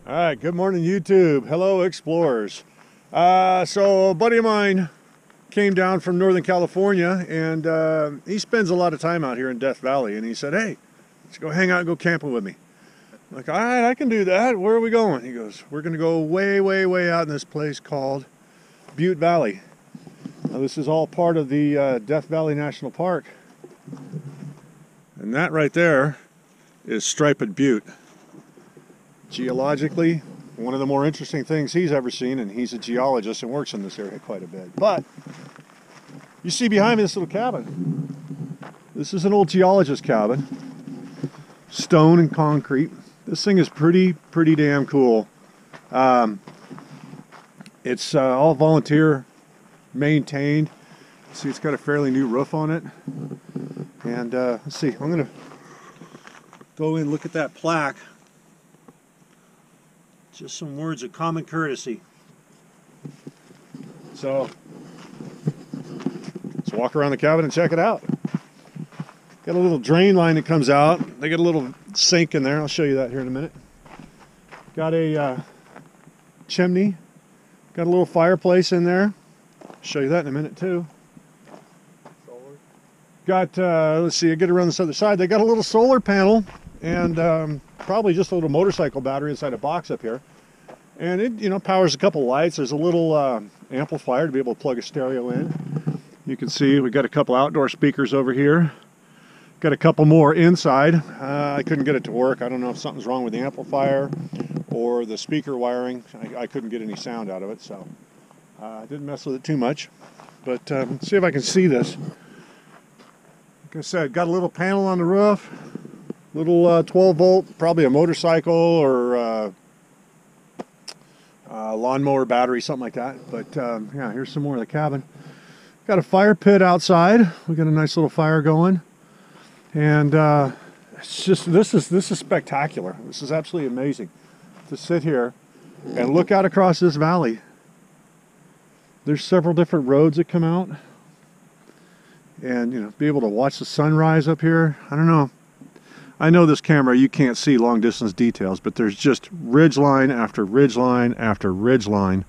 All right, good morning, YouTube. Hello, explorers. So a buddy of mine came down from Northern California, and he spends a lot of time out here in Death Valley, and he said, hey, let's go hang out and go camping with me. I'm like, all right, I can do that. Where are we going? He goes, we're going to go way, way, way out in this place called Butte Valley. Now, this is all part of the Death Valley National Park. And that right there is Striped Butte. Geologically, one of the more interesting things he's ever seen, and he's a geologist and works in this area quite a bit. But you see behind me this little cabin. This is an old geologist cabin, stone and concrete. This thing is pretty damn cool. It's all volunteer maintained. See, it's got a fairly new roof on it. And let's see, I'm gonna go in and look at that plaque. Just some words of common courtesy. So let's walk around the cabin and check it out. Got a little drain line that comes out. They got a little sink in there. I'll show you that here in a minute. Got a chimney. Got a little fireplace in there. I'll show you that in a minute too. Solar. Got, let's see, I get around this other side. They got a little solar panel and probably just a little motorcycle battery inside a box up here. And it, you know, powers a couple lights. There's a little amplifier to be able to plug a stereo in. You can see we got a couple outdoor speakers over here. Got a couple more inside. I couldn't get it to work. I don't know if something's wrong with the amplifier or the speaker wiring. I couldn't get any sound out of it, so I didn't mess with it too much. But let's see if I can see this. Like I said, got a little panel on the roof. Little 12 volt, probably a motorcycle or lawnmower battery, something like that. But yeah, here's some more of the cabin. Got a fire pit outside. We got a nice little fire going, and it's just this is spectacular. This is absolutely amazing to sit here and look out across this valley. There's several different roads that come out, and you know, be able to watch the sunrise up here. I don't know. I know this camera, you can't see long distance details, but there's just ridge line after ridge line after ridge line.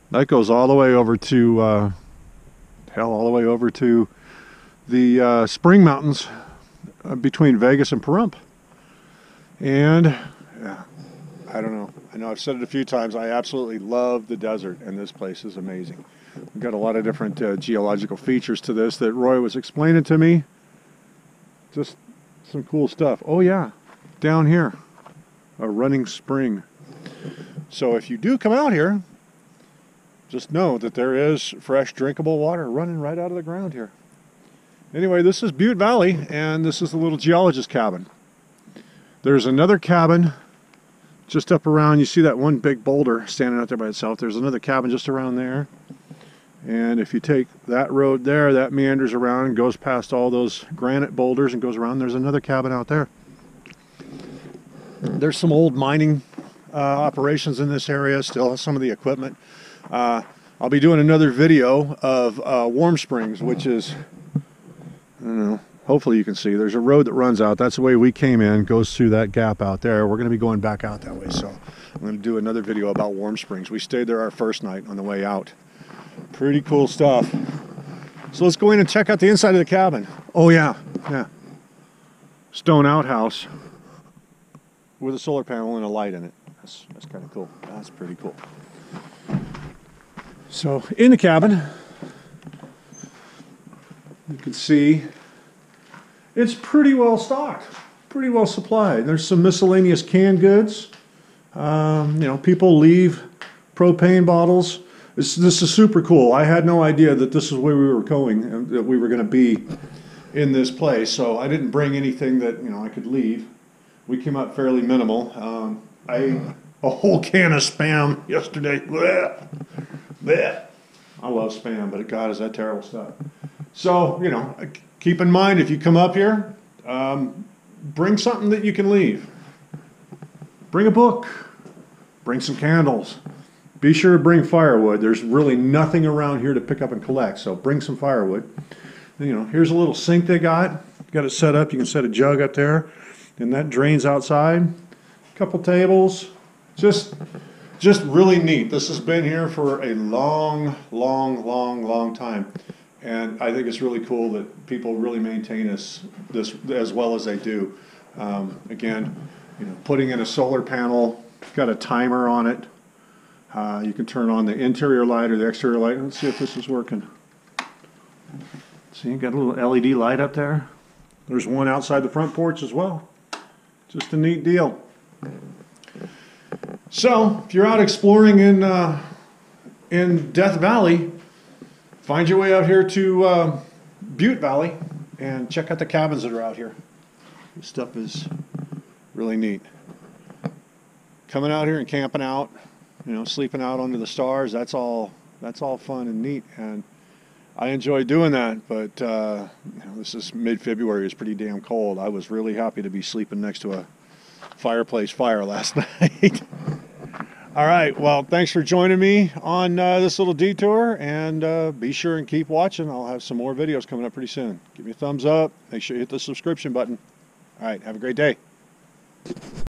That goes all the way over to, all the way over to the Spring Mountains between Vegas and Pahrump. And, yeah, I don't know. I know I've said it a few times, I absolutely love the desert, and this place is amazing. We've got a lot of different geological features to this that Roy was explaining to me. Just some cool stuff. Oh yeah, down here, a running spring. So if you do come out here, just know that there is fresh drinkable water running right out of the ground here. Anyway, this is Butte Valley, and this is the little geologist cabin. There's another cabin just up around, you see that one big boulder standing out there by itself. There's another cabin just around there. And if you take that road there, that meanders around and goes past all those granite boulders and goes around. There's another cabin out there. There's some old mining operations in this area, still some of the equipment. I'll be doing another video of Warm Springs, which is, I don't know, hopefully you can see. There's a road that runs out. That's the way we came in, goes through that gap out there. We're going to be going back out that way. So I'm going to do another video about Warm Springs. We stayed there our first night on the way out. Pretty cool stuff. So let's go in and check out the inside of the cabin. Oh yeah, yeah. Stone outhouse with a solar panel and a light in it. That's kind of cool. That's pretty cool. So in the cabin, you can see it's pretty well stocked, pretty well supplied. There's some miscellaneous canned goods. You know, people leave propane bottles. This is super cool. I had no idea that this is where we were going and that we were going to be in this place. So I didn't bring anything that, you know, I could leave. We came out fairly minimal. I ate a whole can of Spam yesterday. Blech. Blech. I love Spam, but God, is that terrible stuff. So, you know, keep in mind if you come up here, bring something that you can leave. Bring a book. Bring some candles. Be sure to bring firewood. There's really nothing around here to pick up and collect, so bring some firewood. And, you know, here's a little sink they got. Got it set up. You can set a jug up there, and that drains outside. A couple tables, just really neat. This has been here for a long time, and I think it's really cool that people really maintain this as well as they do. Again, you know, putting in a solar panel, got a timer on it. You can turn on the interior light or the exterior light. Let's see if this is working. See, you got a little LED light up there. There's one outside the front porch as well. Just a neat deal. So, if you're out exploring in Death Valley, find your way out here to Butte Valley and check out the cabins that are out here. This stuff is really neat. Coming out here and camping out, you know, sleeping out under the stars, that's all fun and neat, and I enjoy doing that, but you know, this is mid-February. It's pretty damn cold. I was really happy to be sleeping next to a fireplace fire last night. All right, well, thanks for joining me on this little detour, and be sure and keep watching. I'll have some more videos coming up pretty soon. Give me a thumbs up. Make sure you hit the subscription button. All right, have a great day.